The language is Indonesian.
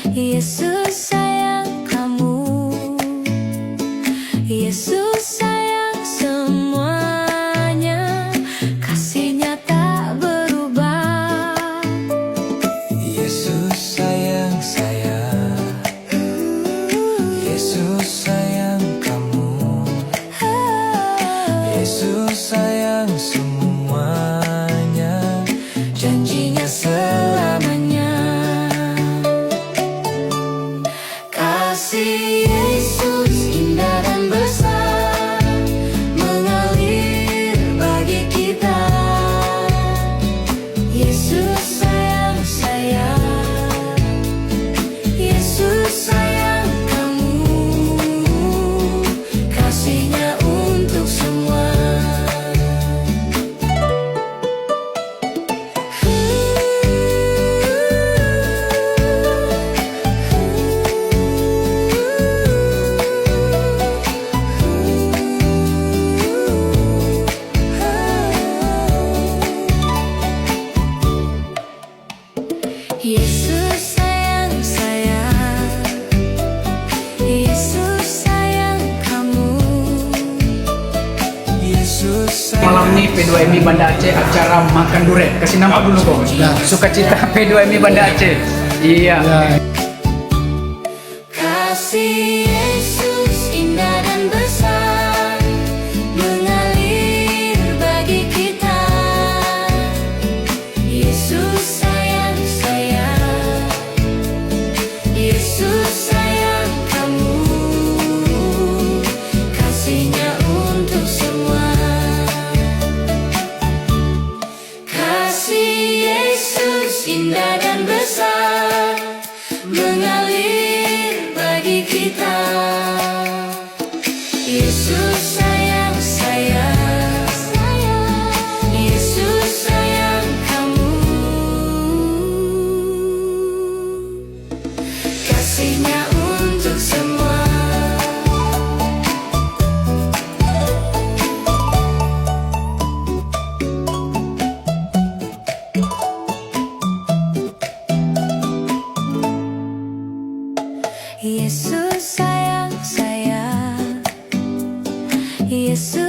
Yesus sayang kamu, Yesus sayang semuanya, kasih-Nya tak berubah. Yesus sayang saya, Yesus sayang kamu, Yesus sayang semuanya, janji-Nya selamanya. Kasih Yesus indah dan besar, mengalir bagi kita. Yesus sayang saya, Yesus sayang kamu, kasih-Nya untuk semua. Yesus sayang saya, Yesus sayang kamu, Yesus sayang. Malam ini P2MI Banda Aceh acara makan durian. Kasih nampak dulu kok. Sukacita P2MI Banda Aceh. Iya. kasih Yesus indah dan besar, mengalir bagi kita. Yesus sayang saya, Yesus sayang kamu, kasih-Nya untuk semua. Kasih Yesus indah dan besar, mengalir bagi kita. Yesus sayang saya, Yesus sayang kamu, kasih-Nya untuk semua. Yesus sayang saya, Yesus